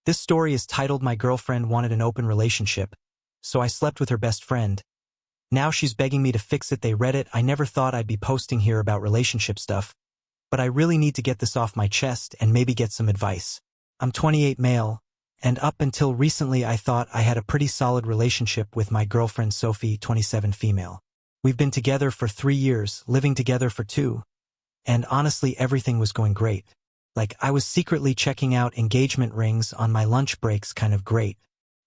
This story is titled My Girlfriend Wanted an Open Relationship, so I slept with her best friend. Now she's begging me to fix it. They read it. I never thought I'd be posting here about relationship stuff, but I really need to get this off my chest and maybe get some advice. I'm 28 male, and up until recently I thought I had a pretty solid relationship with my girlfriend Sophie, 27 female. We've been together for 3 years, living together for 2, and honestly everything was going great. Like, I was secretly checking out engagement rings on my lunch breaks, kind of great.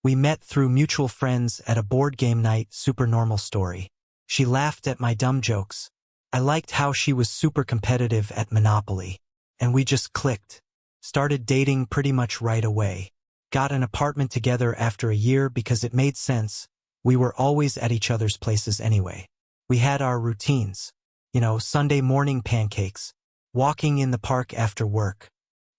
We met through mutual friends at a board game night, super normal story. She laughed at my dumb jokes. I liked how she was super competitive at Monopoly. And we just clicked. Started dating pretty much right away. Got an apartment together after a year because it made sense. We were always at each other's places anyway. We had our routines. Sunday morning pancakes. Walking in the park after work.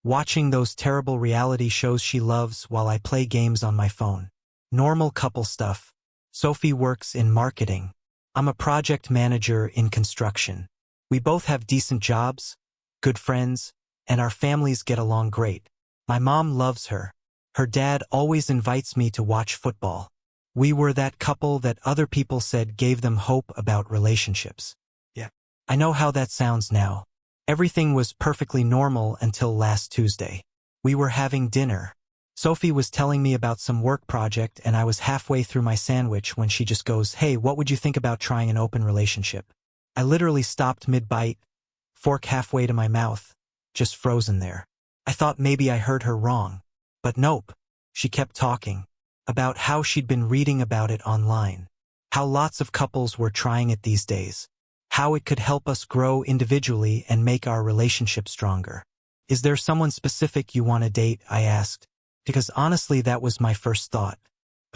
Watching those terrible reality shows she loves while I play games on my phone. Normal couple stuff. Sophie works in marketing. I'm a project manager in construction. We both have decent jobs, good friends, and our families get along great. My mom loves her. Her dad always invites me to watch football. We were that couple that other people said gave them hope about relationships. Yeah. I know how that sounds now. Everything was perfectly normal until last Tuesday. We were having dinner. Sophie was telling me about some work project and I was halfway through my sandwich when she just goes, "Hey, what would you think about trying an open relationship?" I literally stopped mid-bite, fork halfway to my mouth, just frozen there. I thought maybe I heard her wrong. But nope. She kept talking about how she'd been reading about it online. How lots of couples were trying it these days. How it could help us grow individually and make our relationship stronger. Is there someone specific you want to date? I asked. Because honestly that was my first thought.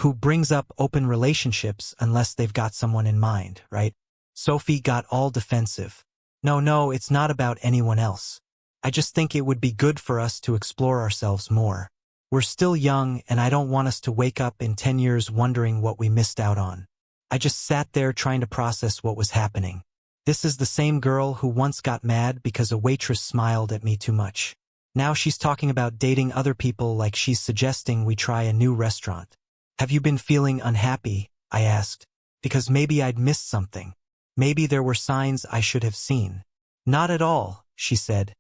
Who brings up open relationships unless they've got someone in mind, right? Sophie got all defensive. No, it's not about anyone else. I just think it would be good for us to explore ourselves more. We're still young and I don't want us to wake up in 10 years wondering what we missed out on. I just sat there trying to process what was happening. This is the same girl who once got mad because a waitress smiled at me too much. Now she's talking about dating other people like she's suggesting we try a new restaurant. Have you been feeling unhappy? I asked. Because maybe I'd missed something. Maybe there were signs I should have seen. Not at all, she said,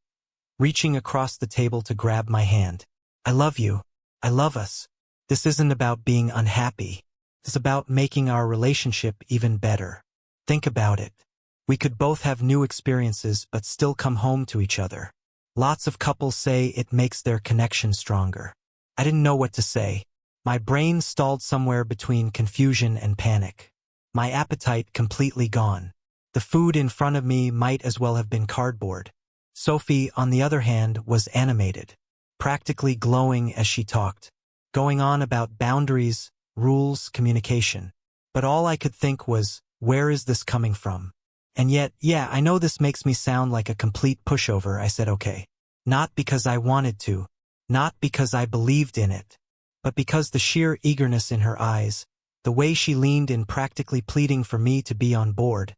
reaching across the table to grab my hand. I love you. I love us. This isn't about being unhappy. It's about making our relationship even better. Think about it. We could both have new experiences but still come home to each other. Lots of couples say it makes their connection stronger. I didn't know what to say. My brain stalled somewhere between confusion and panic. My appetite completely gone. The food in front of me might as well have been cardboard. Sophie, on the other hand, was animated, practically glowing as she talked, going on about boundaries, rules, communication. But all I could think was, where is this coming from? And yet, yeah, I know this makes me sound like a complete pushover. I said okay. Not because I wanted to, not because I believed in it, but because the sheer eagerness in her eyes, the way she leaned in practically pleading for me to be on board,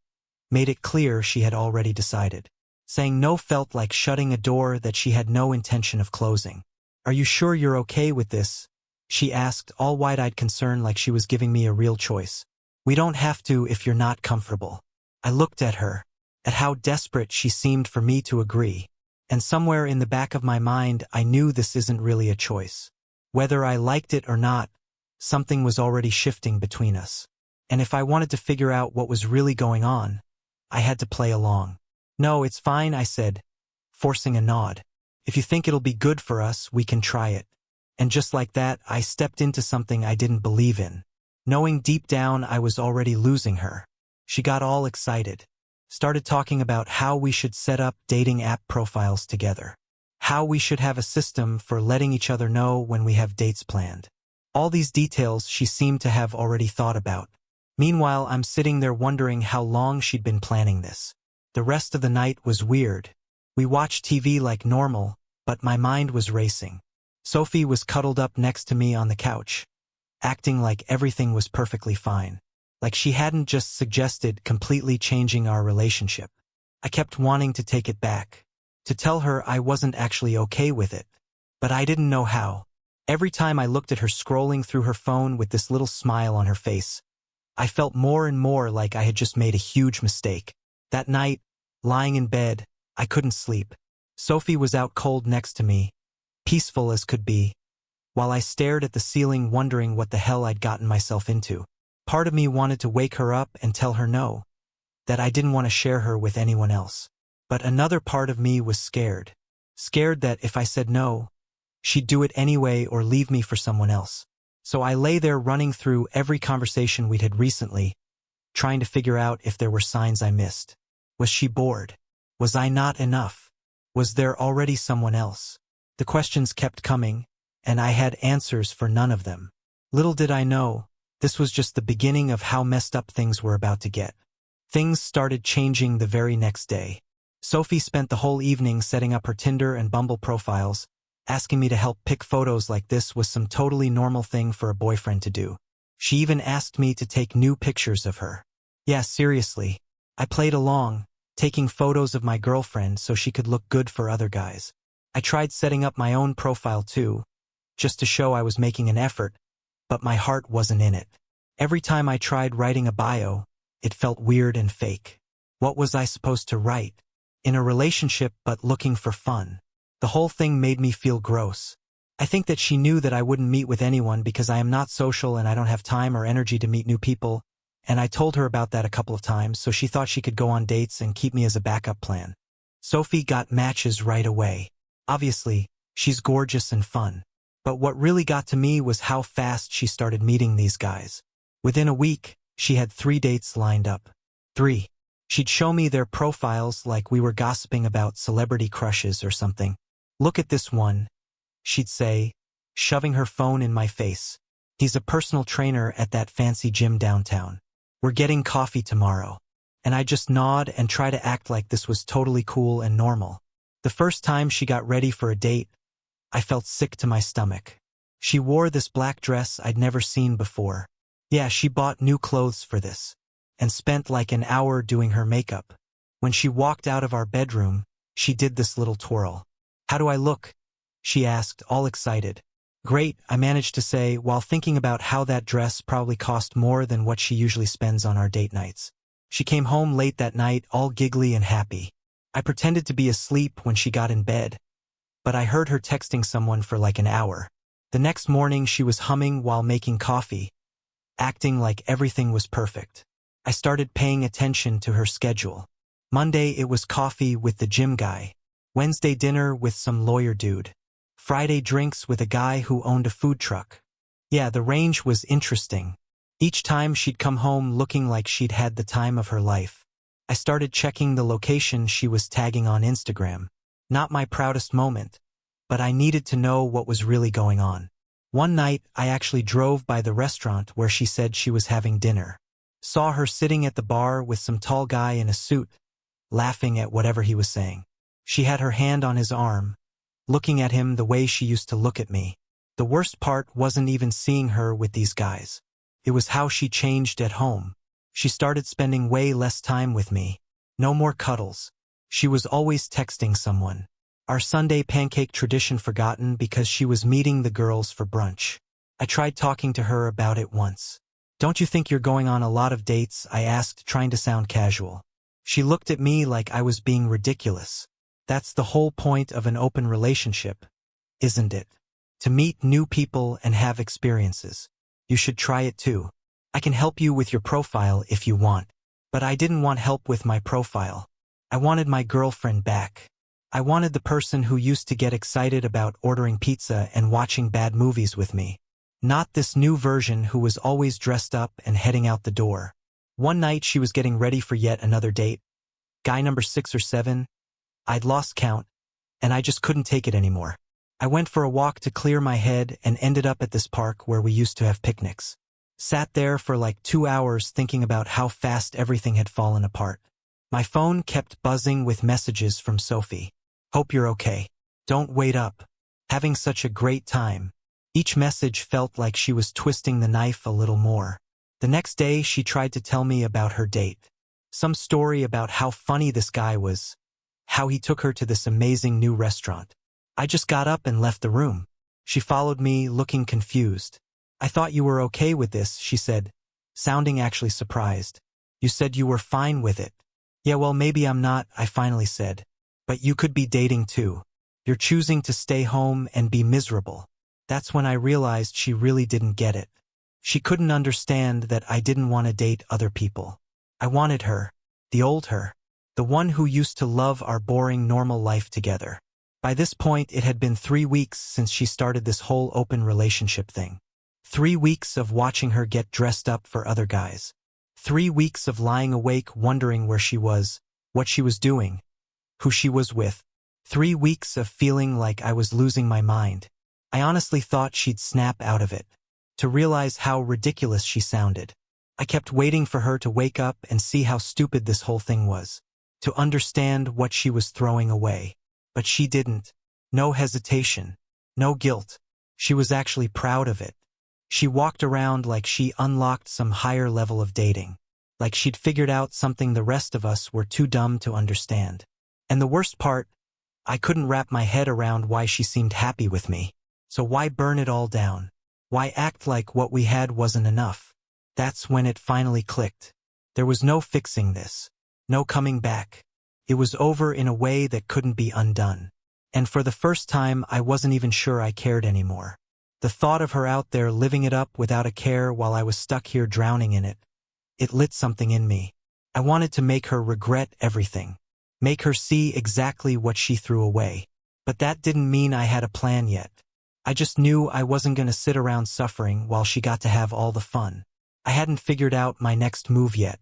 made it clear she had already decided. Saying no felt like shutting a door that she had no intention of closing. Are you sure you're okay with this? She asked, all wide-eyed concern like she was giving me a real choice. We don't have to if you're not comfortable. I looked at her, at how desperate she seemed for me to agree, and somewhere in the back of my mind I knew this isn't really a choice. Whether I liked it or not, something was already shifting between us. And if I wanted to figure out what was really going on, I had to play along. No, it's fine, I said, forcing a nod. If you think it'll be good for us, we can try it. And just like that, I stepped into something I didn't believe in, knowing deep down I was already losing her. She got all excited, started talking about how we should set up dating app profiles together, how we should have a system for letting each other know when we have dates planned. All these details she seemed to have already thought about. Meanwhile, I'm sitting there wondering how long she'd been planning this. The rest of the night was weird. We watched TV like normal, but my mind was racing. Sophie was cuddled up next to me on the couch, acting like everything was perfectly fine. Like she hadn't just suggested completely changing our relationship. I kept wanting to take it back, to tell her I wasn't actually okay with it, but I didn't know how. Every time I looked at her scrolling through her phone with this little smile on her face, I felt more and more like I had just made a huge mistake. That night, lying in bed, I couldn't sleep. Sophie was out cold next to me, peaceful as could be, while I stared at the ceiling wondering what the hell I'd gotten myself into. Part of me wanted to wake her up and tell her no, that I didn't want to share her with anyone else. But another part of me was scared. Scared that if I said no, she'd do it anyway or leave me for someone else. So I lay there running through every conversation we'd had recently, trying to figure out if there were signs I missed. Was she bored? Was I not enough? Was there already someone else? The questions kept coming, and I had answers for none of them. Little did I know, this was just the beginning of how messed up things were about to get. Things started changing the very next day. Sophie spent the whole evening setting up her Tinder and Bumble profiles. Asking me to help pick photos like this was some totally normal thing for a boyfriend to do. She even asked me to take new pictures of her. Yeah, seriously. I played along, taking photos of my girlfriend so she could look good for other guys. I tried setting up my own profile too, just to show I was making an effort, but my heart wasn't in it. Every time I tried writing a bio, it felt weird and fake. What was I supposed to write? In a relationship but looking for fun. The whole thing made me feel gross. I think that she knew that I wouldn't meet with anyone because I am not social and I don't have time or energy to meet new people, and I told her about that a couple of times, so she thought she could go on dates and keep me as a backup plan. Sophie got matches right away. Obviously, she's gorgeous and fun. But what really got to me was how fast she started meeting these guys. Within a week, she had 3 dates lined up. 3. She'd show me their profiles like we were gossiping about celebrity crushes or something. Look at this one, she'd say, shoving her phone in my face. He's a personal trainer at that fancy gym downtown. We're getting coffee tomorrow. And I just nod and try to act like this was totally cool and normal. The first time she got ready for a date, I felt sick to my stomach. She wore this black dress I'd never seen before. Yeah, she bought new clothes for this, and spent like an hour doing her makeup. When she walked out of our bedroom, she did this little twirl. How do I look? She asked, all excited. Great, I managed to say, while thinking about how that dress probably cost more than what she usually spends on our date nights. She came home late that night, all giggly and happy. I pretended to be asleep when she got in bed, but I heard her texting someone for like an hour. The next morning she was humming while making coffee, acting like everything was perfect. I started paying attention to her schedule. Monday it was coffee with the gym guy. Wednesday dinner with some lawyer dude. Friday drinks with a guy who owned a food truck. Yeah, the range was interesting. Each time she'd come home looking like she'd had the time of her life. I started checking the location she was tagging on Instagram. Not my proudest moment, but I needed to know what was really going on. One night, I actually drove by the restaurant where she said she was having dinner. Saw her sitting at the bar with some tall guy in a suit, laughing at whatever he was saying. She had her hand on his arm, looking at him the way she used to look at me. The worst part wasn't even seeing her with these guys. It was how she changed at home. She started spending way less time with me. No more cuddles. She was always texting someone. Our Sunday pancake tradition forgotten because she was meeting the girls for brunch. I tried talking to her about it once. Don't you think you're going on a lot of dates? I asked, trying to sound casual. She looked at me like I was being ridiculous. That's the whole point of an open relationship, isn't it? To meet new people and have experiences. You should try it too. I can help you with your profile if you want. But I didn't want help with my profile. I wanted my girlfriend back. I wanted the person who used to get excited about ordering pizza and watching bad movies with me. Not this new version who was always dressed up and heading out the door. One night she was getting ready for yet another date. Guy number 6 or 7. I'd lost count, and I just couldn't take it anymore. I went for a walk to clear my head and ended up at this park where we used to have picnics. Sat there for like 2 hours thinking about how fast everything had fallen apart. My phone kept buzzing with messages from Sophie. Hope you're okay. Don't wait up. Having such a great time. Each message felt like she was twisting the knife a little more. The next day she tried to tell me about her date. Some story about how funny this guy was. How he took her to this amazing new restaurant. I just got up and left the room. She followed me, looking confused. I thought you were okay with this, she said, sounding actually surprised. You said you were fine with it. Yeah, well, maybe I'm not, I finally said. But you could be dating too. You're choosing to stay home and be miserable. That's when I realized she really didn't get it. She couldn't understand that I didn't want to date other people. I wanted her, the old her, the one who used to love our boring normal life together. By this point, it had been 3 weeks since she started this whole open relationship thing. 3 weeks of watching her get dressed up for other guys. 3 weeks of lying awake wondering where she was, what she was doing, who she was with. 3 weeks of feeling like I was losing my mind. I honestly thought she'd snap out of it, to realize how ridiculous she sounded. I kept waiting for her to wake up and see how stupid this whole thing was, to understand what she was throwing away. But she didn't. No hesitation. No guilt. She was actually proud of it. She walked around like she unlocked some higher level of dating, like she'd figured out something the rest of us were too dumb to understand. And the worst part, I couldn't wrap my head around why she seemed happy with me. So why burn it all down? Why act like what we had wasn't enough? That's when it finally clicked. There was no fixing this. No coming back. It was over in a way that couldn't be undone. And for the first time, I wasn't even sure I cared anymore. The thought of her out there living it up without a care while I was stuck here drowning in it, it lit something in me. I wanted to make her regret everything. Make her see exactly what she threw away. But that didn't mean I had a plan yet. I just knew I wasn't going to sit around suffering while she got to have all the fun. I hadn't figured out my next move yet.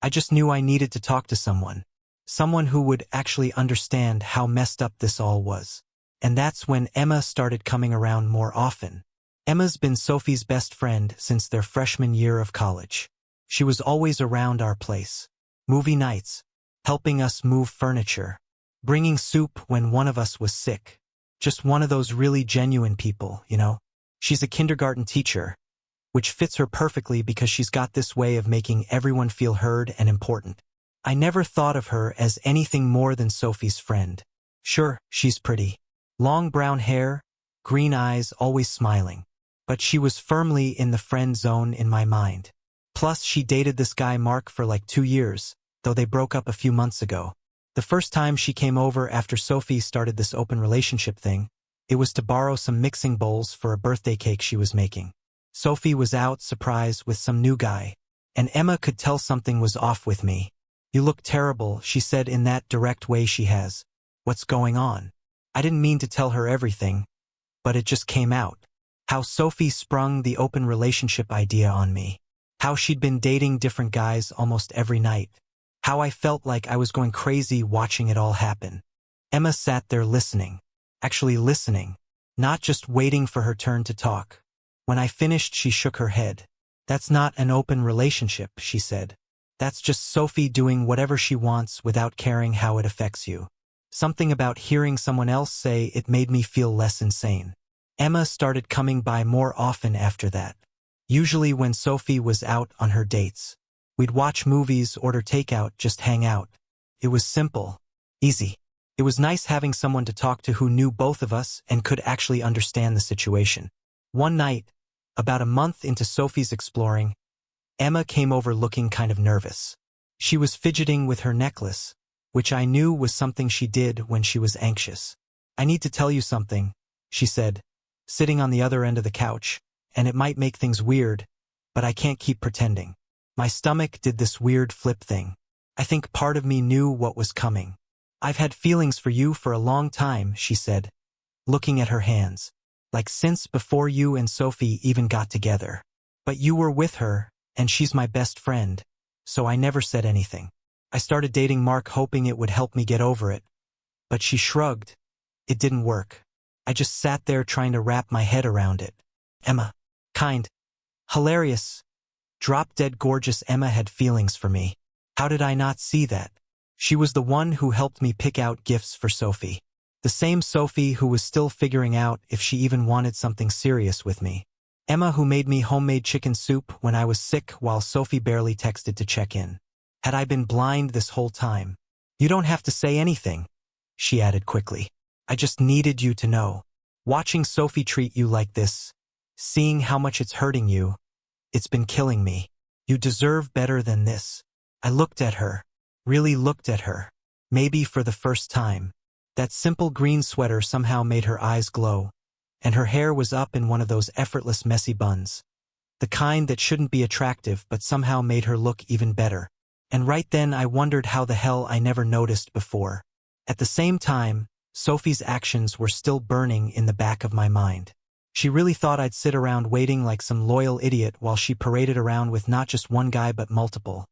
I just knew I needed to talk to someone. Someone who would actually understand how messed up this all was. And that's when Emma started coming around more often. Emma's been Sophie's best friend since their freshman year of college. She was always around our place. Movie nights, helping us move furniture, bringing soup when one of us was sick. Just one of those really genuine people, you know? She's a kindergarten teacher, which fits her perfectly because she's got this way of making everyone feel heard and important. I never thought of her as anything more than Sophie's friend. Sure, she's pretty. Long brown hair, green eyes, always smiling. But she was firmly in the friend zone in my mind. Plus, she dated this guy Mark for like 2 years, though they broke up a few months ago. The first time she came over after Sophie started this open relationship thing, it was to borrow some mixing bowls for a birthday cake she was making. Sophie was out, surprised, with some new guy, and Emma could tell something was off with me. You look terrible, she said in that direct way she has. What's going on? I didn't mean to tell her everything, but it just came out. How Sophie sprung the open relationship idea on me. How she'd been dating different guys almost every night. How I felt like I was going crazy watching it all happen. Emma sat there listening. Actually listening. Not just waiting for her turn to talk. When I finished, she shook her head. That's not an open relationship, she said. That's just Sophie doing whatever she wants without caring how it affects you. Something about hearing someone else say it made me feel less insane. Emma started coming by more often after that. Usually when Sophie was out on her dates. We'd watch movies, order takeout, just hang out. It was simple. Easy. It was nice having someone to talk to who knew both of us and could actually understand the situation. One night, about a month into Sophie's exploring, Emma came over looking kind of nervous. She was fidgeting with her necklace, which I knew was something she did when she was anxious. I need to tell you something, she said, sitting on the other end of the couch, and it might make things weird, but I can't keep pretending. My stomach did this weird flip thing. I think part of me knew what was coming. I've had feelings for you for a long time, she said, looking at her hands. Like since before you and Sophie even got together. But you were with her, and she's my best friend, so I never said anything. I started dating Mark hoping it would help me get over it. But she shrugged. It didn't work. I just sat there trying to wrap my head around it. Emma. Kind. Hilarious. Drop-dead gorgeous Emma had feelings for me. How did I not see that? She was the one who helped me pick out gifts for Sophie. The same Sophie who was still figuring out if she even wanted something serious with me. Emma who made me homemade chicken soup when I was sick while Sophie barely texted to check in. Had I been blind this whole time? You don't have to say anything, she added quickly. I just needed you to know. Watching Sophie treat you like this, seeing how much it's hurting you, it's been killing me. You deserve better than this. I looked at her, really looked at her. Maybe for the first time. That simple green sweater somehow made her eyes glow, and her hair was up in one of those effortless messy buns. The kind that shouldn't be attractive but somehow made her look even better. And right then I wondered how the hell I never noticed before. At the same time, Sophie's actions were still burning in the back of my mind. She really thought I'd sit around waiting like some loyal idiot while she paraded around with not just one guy but multiple.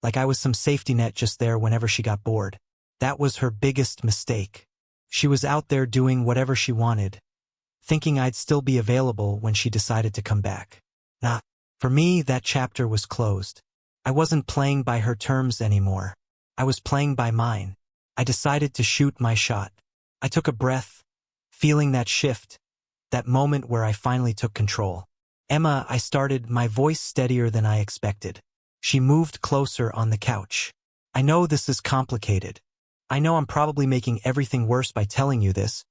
Like I was some safety net just there whenever she got bored. That was her biggest mistake. She was out there doing whatever she wanted, thinking I'd still be available when she decided to come back. Nah. For me, that chapter was closed. I wasn't playing by her terms anymore. I was playing by mine. I decided to shoot my shot. I took a breath, feeling that shift, that moment where I finally took control. Emma, I started, my voice steadier than I expected. She moved closer on the couch. I know this is complicated. I know I'm probably making everything worse by telling you this,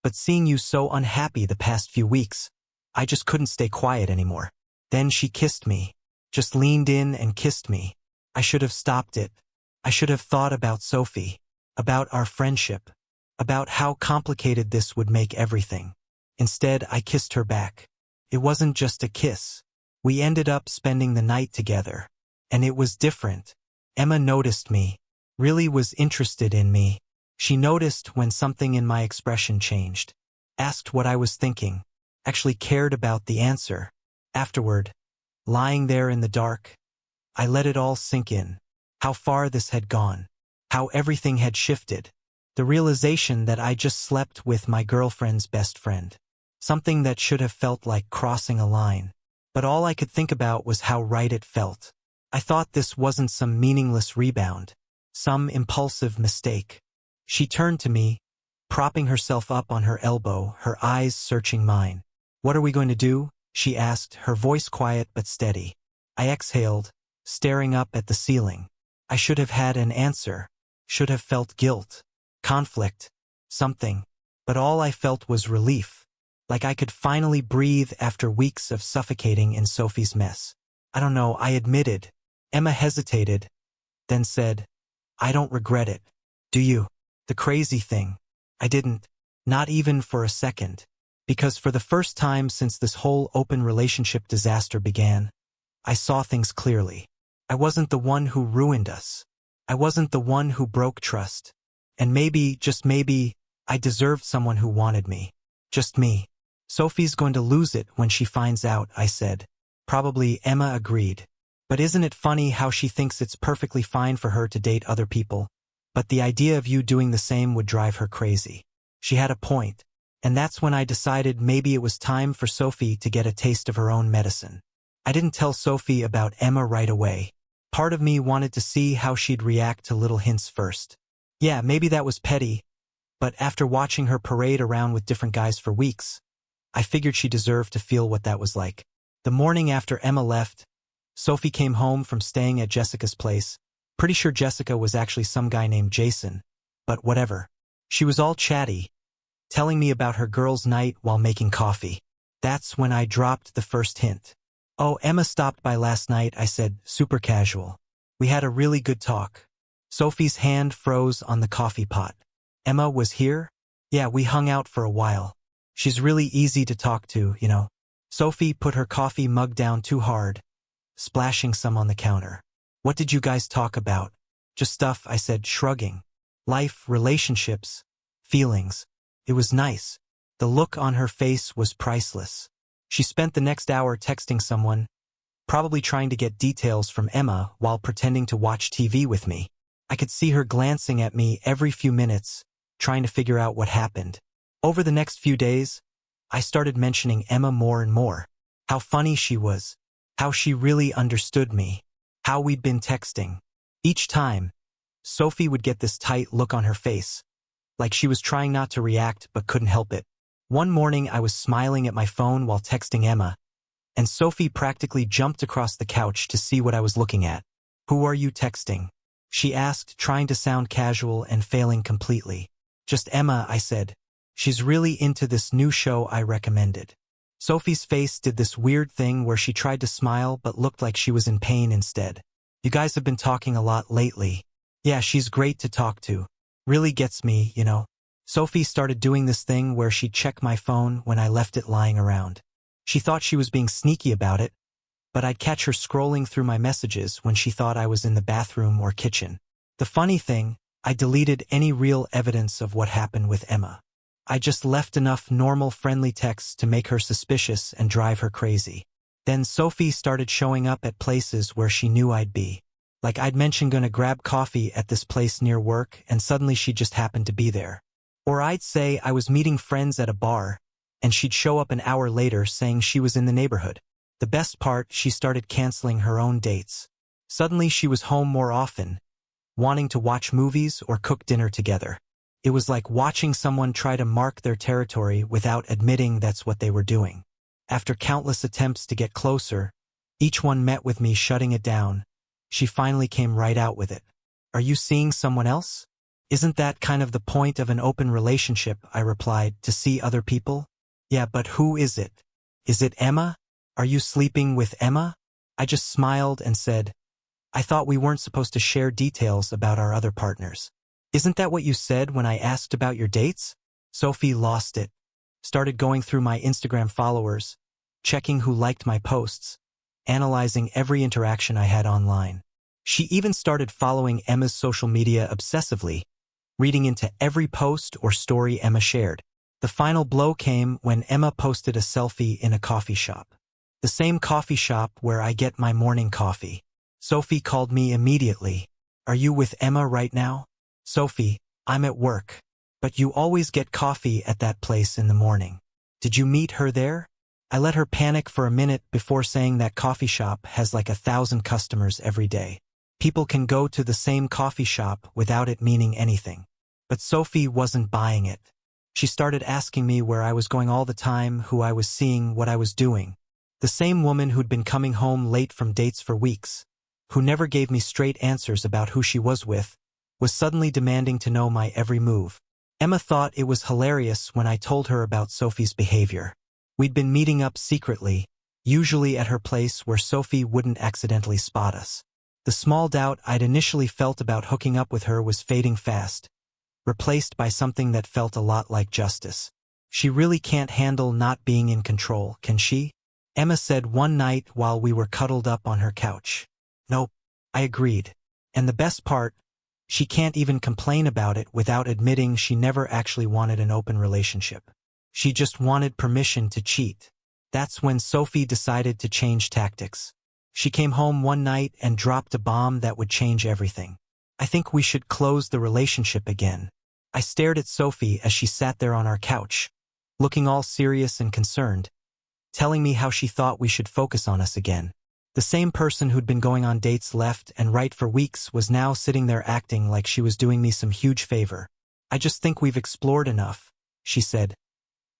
but seeing you so unhappy the past few weeks, I just couldn't stay quiet anymore. Then she kissed me, just leaned in and kissed me. I should have stopped it. I should have thought about Sophie, about our friendship, about how complicated this would make everything. Instead, I kissed her back. It wasn't just a kiss. We ended up spending the night together. And it was different. Emma noticed me, really was interested in me. She noticed when something in my expression changed, asked what I was thinking, actually cared about the answer. Afterward, lying there in the dark, I let it all sink in. How far this had gone. How everything had shifted. The realization that I just slept with my girlfriend's best friend. Something that should have felt like crossing a line. But all I could think about was how right it felt. I thought this wasn't some meaningless rebound. Some impulsive mistake. She turned to me, propping herself up on her elbow, her eyes searching mine. "What are we going to do?" she asked, her voice quiet but steady. I exhaled, staring up at the ceiling. I should have had an answer. Should have felt guilt. Conflict. Something. But all I felt was relief. Like I could finally breathe after weeks of suffocating in Sophie's mess. "I don't know," I admitted. Emma hesitated, then said, "I don't regret it. Do you?" The crazy thing. I didn't. Not even for a second. Because for the first time since this whole open relationship disaster began, I saw things clearly. I wasn't the one who ruined us. I wasn't the one who broke trust. And maybe, just maybe, I deserved someone who wanted me. Just me. "Sophie's going to lose it when she finds out," I said. Probably, Emma agreed. "But isn't it funny how she thinks it's perfectly fine for her to date other people? But the idea of you doing the same would drive her crazy." She had a point. And that's when I decided maybe it was time for Sophie to get a taste of her own medicine. I didn't tell Sophie about Emma right away. Part of me wanted to see how she'd react to little hints first. Yeah, maybe that was petty, but after watching her parade around with different guys for weeks, I figured she deserved to feel what that was like. The morning after Emma left, Sophie came home from staying at Jessica's place. Pretty sure Jessica was actually some guy named Jason, but whatever. She was all chatty, telling me about her girls' night while making coffee. That's when I dropped the first hint. "Oh, Emma stopped by last night," I said, super casual. "We had a really good talk." Sophie's hand froze on the coffee pot. "Emma was here?" "Yeah, we hung out for a while. She's really easy to talk to, you know." Sophie put her coffee mug down too hard, splashing some on the counter. "What did you guys talk about?" "Just stuff," I said, shrugging. "Life, relationships, feelings." It was nice. The look on her face was priceless. She spent the next hour texting someone, probably trying to get details from Emma while pretending to watch TV with me. I could see her glancing at me every few minutes, trying to figure out what happened. Over the next few days, I started mentioning Emma more and more. How funny she was. How she really understood me. How we'd been texting. Each time, Sophie would get this tight look on her face, like she was trying not to react but couldn't help it. One morning I was smiling at my phone while texting Emma, and Sophie practically jumped across the couch to see what I was looking at. "Who are you texting?" she asked, trying to sound casual and failing completely. "Just Emma," I said. She's really into this new show I recommended. Sophie's face did this weird thing where she tried to smile but looked like she was in pain instead. You guys have been talking a lot lately. Yeah, she's great to talk to. Really gets me, you know. Sophie started doing this thing where she'd check my phone when I left it lying around. She thought she was being sneaky about it, but I'd catch her scrolling through my messages when she thought I was in the bathroom or kitchen. The funny thing, I deleted any real evidence of what happened with Emma. I just left enough normal friendly texts to make her suspicious and drive her crazy. Then Sophie started showing up at places where she knew I'd be. Like I'd mentioned gonna grab coffee at this place near work and suddenly she just happened to be there. Or I'd say I was meeting friends at a bar and she'd show up an hour later saying she was in the neighborhood. The best part, she started canceling her own dates. Suddenly she was home more often, wanting to watch movies or cook dinner together. It was like watching someone try to mark their territory without admitting that's what they were doing. After countless attempts to get closer, each one met with me shutting it down, she finally came right out with it. Are you seeing someone else? Isn't that kind of the point of an open relationship, I replied, to see other people? Yeah, but who is it? Is it Emma? Are you sleeping with Emma? I just smiled and said, I thought we weren't supposed to share details about our other partners. Isn't that what you said when I asked about your dates? Sophie lost it. Started going through my Instagram followers, checking who liked my posts, analyzing every interaction I had online. She even started following Emma's social media obsessively, reading into every post or story Emma shared. The final blow came when Emma posted a selfie in a coffee shop. The same coffee shop where I get my morning coffee. Sophie called me immediately. Are you with Emma right now? Sophie, I'm at work. But you always get coffee at that place in the morning. Did you meet her there? I let her panic for a minute before saying that coffee shop has like 1,000 customers every day. People can go to the same coffee shop without it meaning anything. But Sophie wasn't buying it. She started asking me where I was going all the time, who I was seeing, what I was doing. The same woman who'd been coming home late from dates for weeks, who never gave me straight answers about who she was with, was suddenly demanding to know my every move. Emma thought it was hilarious when I told her about Sophie's behavior. We'd been meeting up secretly, usually at her place where Sophie wouldn't accidentally spot us. The small doubt I'd initially felt about hooking up with her was fading fast, replaced by something that felt a lot like justice. She really can't handle not being in control, can she? Emma said one night while we were cuddled up on her couch. Nope, I agreed. And the best part, she can't even complain about it without admitting she never actually wanted an open relationship. She just wanted permission to cheat. That's when Sophie decided to change tactics. She came home one night and dropped a bomb that would change everything. I think we should close the relationship again. I stared at Sophie as she sat there on our couch, looking all serious and concerned, telling me how she thought we should focus on us again. The same person who'd been going on dates left and right for weeks was now sitting there acting like she was doing me some huge favor. I just think we've explored enough, she said,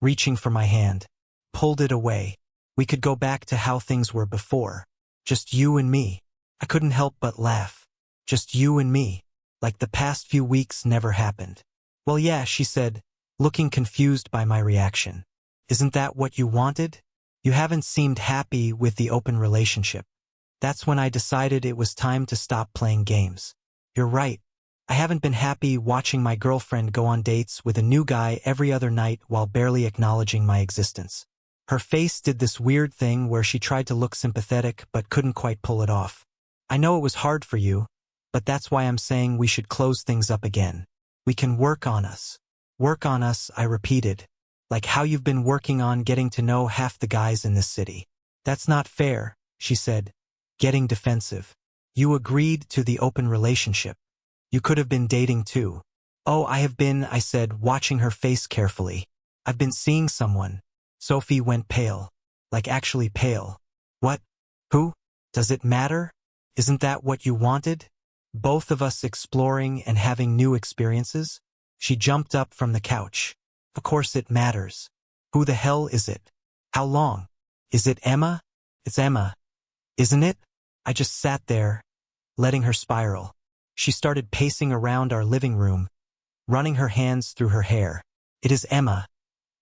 reaching for my hand. Pulled it away. We could go back to how things were before. Just you and me. I couldn't help but laugh. Just you and me. Like the past few weeks never happened. Well, yeah, she said, looking confused by my reaction. Isn't that what you wanted? You haven't seemed happy with the open relationship. That's when I decided it was time to stop playing games. You're right. I haven't been happy watching my girlfriend go on dates with a new guy every other night while barely acknowledging my existence. Her face did this weird thing where she tried to look sympathetic but couldn't quite pull it off. I know it was hard for you, but that's why I'm saying we should close things up again. We can work on us. Work on us, I repeated. Like how you've been working on getting to know half the guys in this city. That's not fair, she said, getting defensive. You agreed to the open relationship. You could have been dating too. Oh, I have been, I said, watching her face carefully. I've been seeing someone. Sophie went pale. Like actually pale. What? Who? Does it matter? Isn't that what you wanted? Both of us exploring and having new experiences? She jumped up from the couch. Of course it matters. Who the hell is it? How long? Is it Emma? It's Emma. Isn't it? I just sat there, letting her spiral. She started pacing around our living room, running her hands through her hair. It is Emma,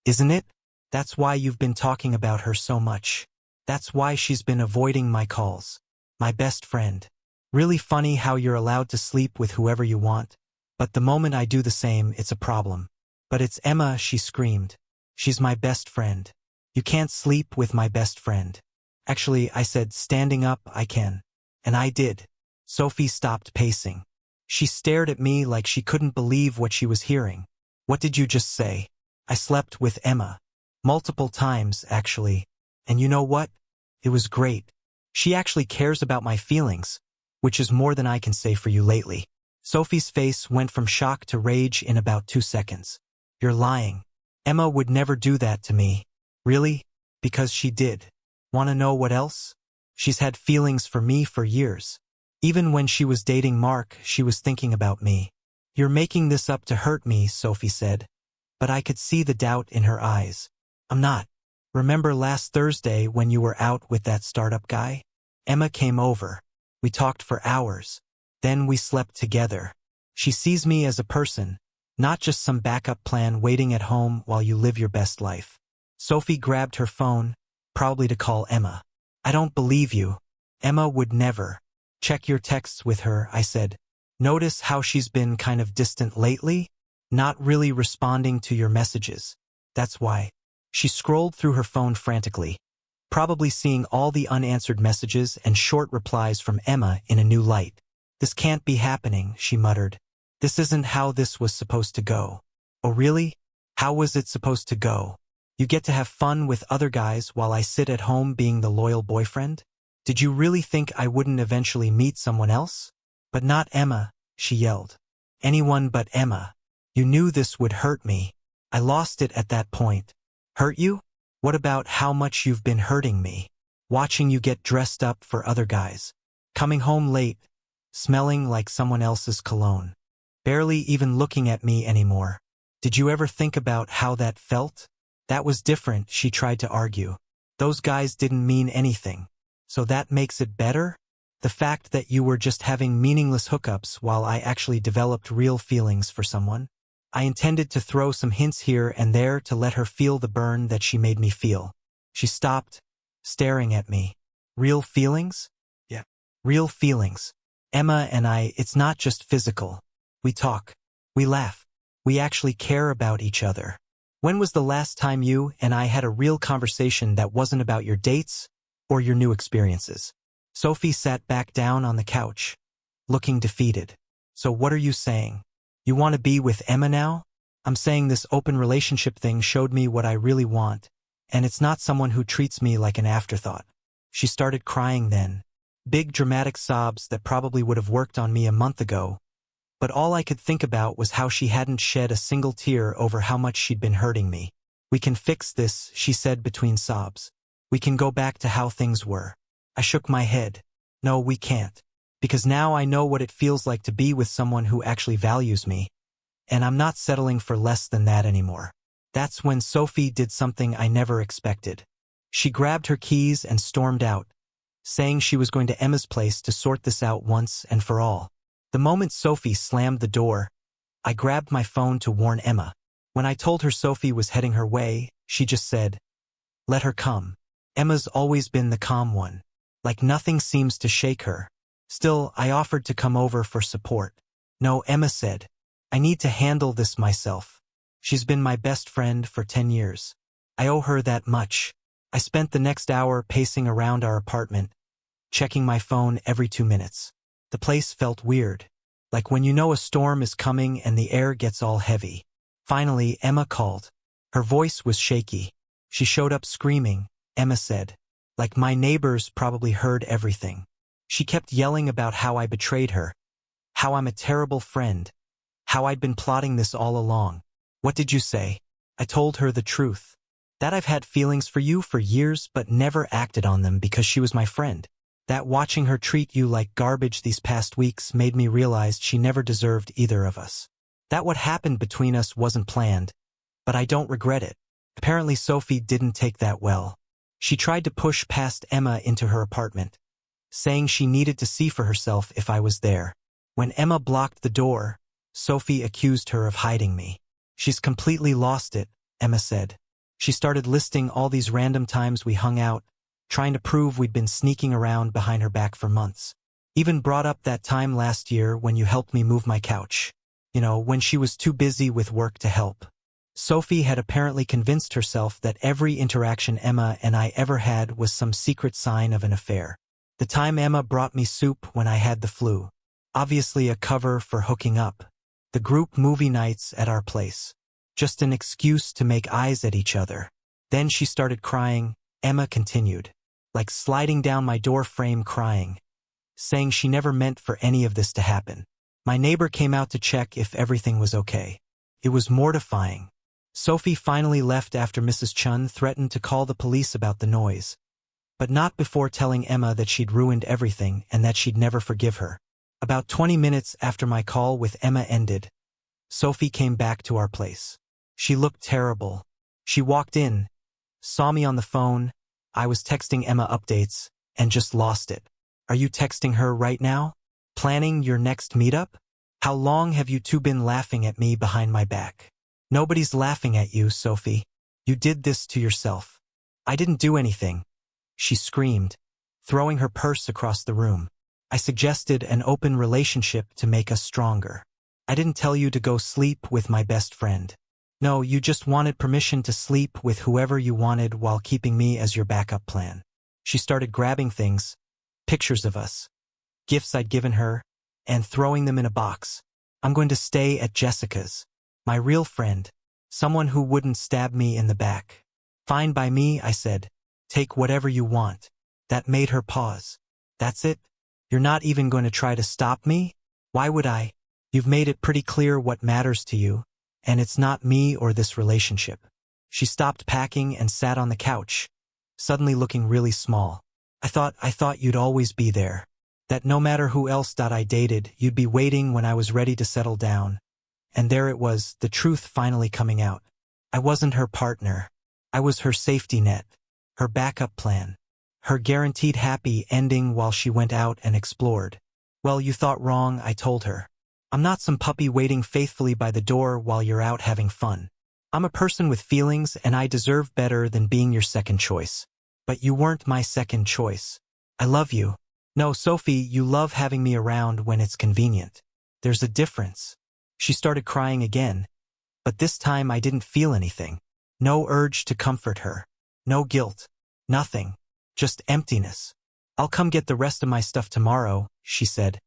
isn't it? That's why you've been talking about her so much. That's why she's been avoiding my calls. My best friend. Really funny how you're allowed to sleep with whoever you want, but the moment I do the same, it's a problem. But it's Emma, she screamed. She's my best friend. You can't sleep with my best friend. Actually, I said, standing up, I can. And I did. Sophie stopped pacing. She stared at me like she couldn't believe what she was hearing. What did you just say? I slept with Emma. Multiple times, actually. And you know what? It was great. She actually cares about my feelings, which is more than I can say for you lately. Sophie's face went from shock to rage in about 2 seconds. You're lying. Emma would never do that to me. Really? Because she did. Want to know what else? She's had feelings for me for years. Even when she was dating Mark, she was thinking about me. You're making this up to hurt me, Sophie said. But I could see the doubt in her eyes. I'm not. Remember last Thursday when you were out with that startup guy? Emma came over. We talked for hours. Then we slept together. She sees me as a person, not just some backup plan waiting at home while you live your best life. Sophie grabbed her phone, probably to call Emma. I don't believe you. Emma would never. Check your texts with her, I said. Notice how she's been kind of distant lately? Not really responding to your messages. That's why. She scrolled through her phone frantically, probably seeing all the unanswered messages and short replies from Emma in a new light. This can't be happening, she muttered. This isn't how this was supposed to go. Oh really? How was it supposed to go? You get to have fun with other guys while I sit at home being the loyal boyfriend? Did you really think I wouldn't eventually meet someone else? But not Emma, she yelled. Anyone but Emma. You knew this would hurt me. I lost it at that point. Hurt you? What about how much you've been hurting me? Watching you get dressed up for other guys. Coming home late, smelling like someone else's cologne. Barely even looking at me anymore. Did you ever think about how that felt? That was different, she tried to argue. Those guys didn't mean anything. So that makes it better? The fact that you were just having meaningless hookups while I actually developed real feelings for someone? I intended to throw some hints here and there to let her feel the burn that she made me feel. She stopped, staring at me. Real feelings? Yeah. Real feelings. Emma and I, it's not just physical. We talk. We laugh. We actually care about each other. When was the last time you and I had a real conversation that wasn't about your dates or your new experiences? Sophie sat back down on the couch, looking defeated. So what are you saying? You want to be with Emma now? I'm saying this open relationship thing showed me what I really want, and it's not someone who treats me like an afterthought. She started crying then. Big dramatic sobs that probably would have worked on me a month ago. But all I could think about was how she hadn't shed a single tear over how much she'd been hurting me. We can fix this, she said between sobs. We can go back to how things were. I shook my head. No, we can't. Because now I know what it feels like to be with someone who actually values me. And I'm not settling for less than that anymore. That's when Sophie did something I never expected. She grabbed her keys and stormed out, saying she was going to Emma's place to sort this out once and for all. The moment Sophie slammed the door, I grabbed my phone to warn Emma. When I told her Sophie was heading her way, she just said, "Let her come." Emma's always been the calm one. Like nothing seems to shake her. Still, I offered to come over for support. No, Emma said. I need to handle this myself. She's been my best friend for 10 years. I owe her that much. I spent the next hour pacing around our apartment, checking my phone every 2 minutes. The place felt weird, like when you know a storm is coming and the air gets all heavy. Finally, Emma called. Her voice was shaky. She showed up screaming, Emma said. Like my neighbors probably heard everything. She kept yelling about how I betrayed her, how I'm a terrible friend, how I'd been plotting this all along. What did you say? I told her the truth. That I've had feelings for you for years but never acted on them because she was my friend. That watching her treat you like garbage these past weeks made me realize she never deserved either of us. That what happened between us wasn't planned, but I don't regret it. Apparently Sophie didn't take that well. She tried to push past Emma into her apartment, saying she needed to see for herself if I was there. When Emma blocked the door, Sophie accused her of hiding me. She's completely lost it, Emma said. She started listing all these random times we hung out, trying to prove we'd been sneaking around behind her back for months. Even brought up that time last year when you helped me move my couch. You know, when she was too busy with work to help. Sophie had apparently convinced herself that every interaction Emma and I ever had was some secret sign of an affair. The time Emma brought me soup when I had the flu. Obviously a cover for hooking up. The group movie nights at our place. Just an excuse to make eyes at each other. Then she started crying, Emma continued. Like sliding down my door frame crying. Saying she never meant for any of this to happen. My neighbor came out to check if everything was okay. It was mortifying. Sophie finally left after Mrs. Chun threatened to call the police about the noise. But not before telling Emma that she'd ruined everything and that she'd never forgive her. About 20 minutes after my call with Emma ended, Sophie came back to our place. She looked terrible. She walked in, saw me on the phone, I was texting Emma updates, and just lost it. Are you texting her right now? Planning your next meetup? How long have you two been laughing at me behind my back? Nobody's laughing at you, Sophie. You did this to yourself. I didn't do anything. She screamed, throwing her purse across the room. I suggested an open relationship to make us stronger. I didn't tell you to go sleep with my best friend. No, you just wanted permission to sleep with whoever you wanted while keeping me as your backup plan. She started grabbing things, pictures of us, gifts I'd given her, and throwing them in a box. I'm going to stay at Jessica's. My real friend. Someone who wouldn't stab me in the back. Fine by me, I said. Take whatever you want. That made her pause. That's it? You're not even going to try to stop me? Why would I? You've made it pretty clear what matters to you, and it's not me or this relationship. She stopped packing and sat on the couch, suddenly looking really small. I thought you'd always be there. That no matter who else I dated, you'd be waiting when I was ready to settle down. And there it was, the truth finally coming out. I wasn't her partner. I was her safety net, her backup plan, her guaranteed happy ending while she went out and explored. Well, you thought wrong, I told her. I'm not some puppy waiting faithfully by the door while you're out having fun. I'm a person with feelings and I deserve better than being your second choice. But you weren't my second choice. I love you. No, Sophie, you love having me around when it's convenient. There's a difference. She started crying again, but this time I didn't feel anything. No urge to comfort her. No guilt. Nothing. Just emptiness. I'll come get the rest of my stuff tomorrow, she said,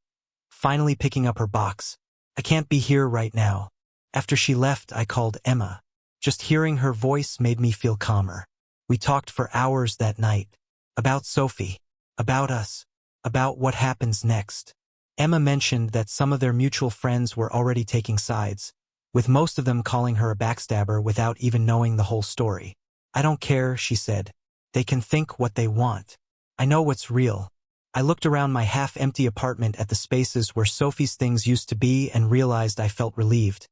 finally picking up her box. I can't be here right now. After she left, I called Emma. Just hearing her voice made me feel calmer. We talked for hours that night. About Sophie. About us. About what happens next. Emma mentioned that some of their mutual friends were already taking sides, with most of them calling her a backstabber without even knowing the whole story. I don't care, she said. They can think what they want. I know what's real. I looked around my half-empty apartment at the spaces where Sophie's things used to be and realized I felt relieved.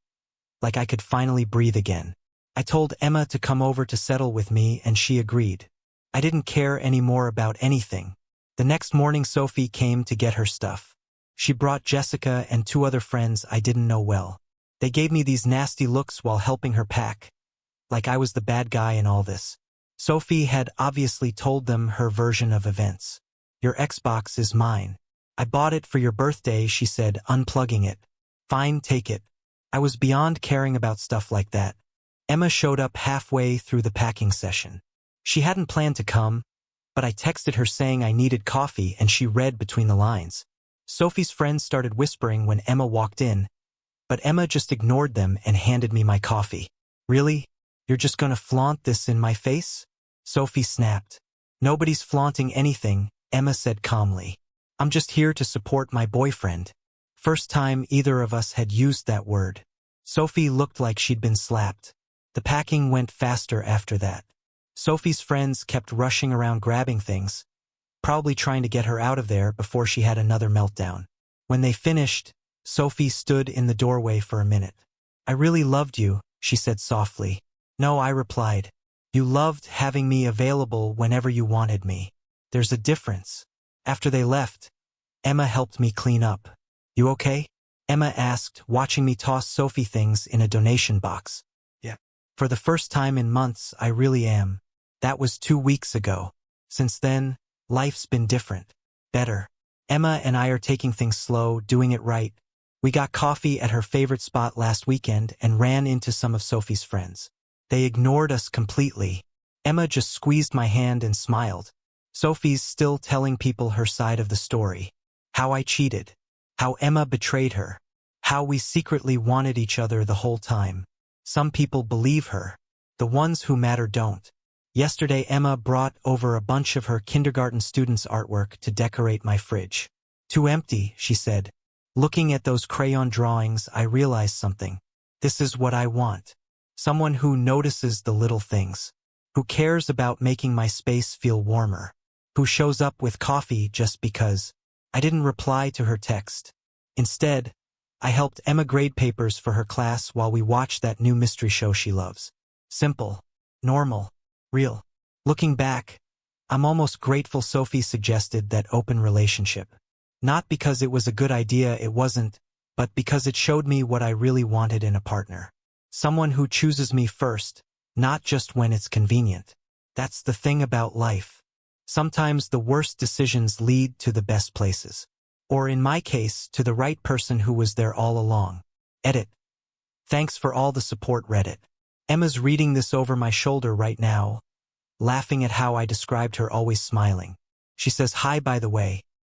Like I could finally breathe again. I told Emma to come over to settle with me and she agreed. I didn't care anymore about anything. The next morning Sophie came to get her stuff. She brought Jessica and 2 other friends I didn't know well. They gave me these nasty looks while helping her pack. Like I was the bad guy in all this. Sophie had obviously told them her version of events. Your Xbox is mine. I bought it for your birthday, she said, unplugging it. Fine, take it. I was beyond caring about stuff like that. Emma showed up halfway through the packing session. She hadn't planned to come, but I texted her saying I needed coffee and she read between the lines. Sophie's friends started whispering when Emma walked in, but Emma just ignored them and handed me my coffee. Really? You're just gonna flaunt this in my face? Sophie snapped. Nobody's flaunting anything, Emma said calmly. I'm just here to support my boyfriend. First time either of us had used that word. Sophie looked like she'd been slapped. The packing went faster after that. Sophie's friends kept rushing around grabbing things, probably trying to get her out of there before she had another meltdown. When they finished, Sophie stood in the doorway for a minute. I really loved you, she said softly. No, I replied. You loved having me available whenever you wanted me. There's a difference. After they left, Emma helped me clean up. You okay? Emma asked, watching me toss Sophie things in a donation box. Yeah. For the first time in months, I really am. That was 2 weeks ago. Since then, life's been different. Better. Emma and I are taking things slow, doing it right. We got coffee at her favorite spot last weekend and ran into some of Sophie's friends. They ignored us completely. Emma just squeezed my hand and smiled. Sophie's still telling people her side of the story. How I cheated. How Emma betrayed her. How we secretly wanted each other the whole time. Some people believe her. The ones who matter don't. Yesterday Emma brought over a bunch of her kindergarten students' artwork to decorate my fridge. Too empty, she said. Looking at those crayon drawings, I realized something. This is what I want. Someone who notices the little things. Who cares about making my space feel warmer. Who shows up with coffee just because. I didn't reply to her text. Instead, I helped Emma grade papers for her class while we watched that new mystery show she loves. Simple. Normal. Real. Looking back, I'm almost grateful Sophie suggested that open relationship. Not because it was a good idea, it wasn't, but because it showed me what I really wanted in a partner. Someone who chooses me first, not just when it's convenient. That's the thing about life. Sometimes the worst decisions lead to the best places. Or in my case, to the right person who was there all along. Edit. Thanks for all the support, Reddit. Emma's reading this over my shoulder right now, laughing at how I described her always smiling. She says, "Hi, by the way,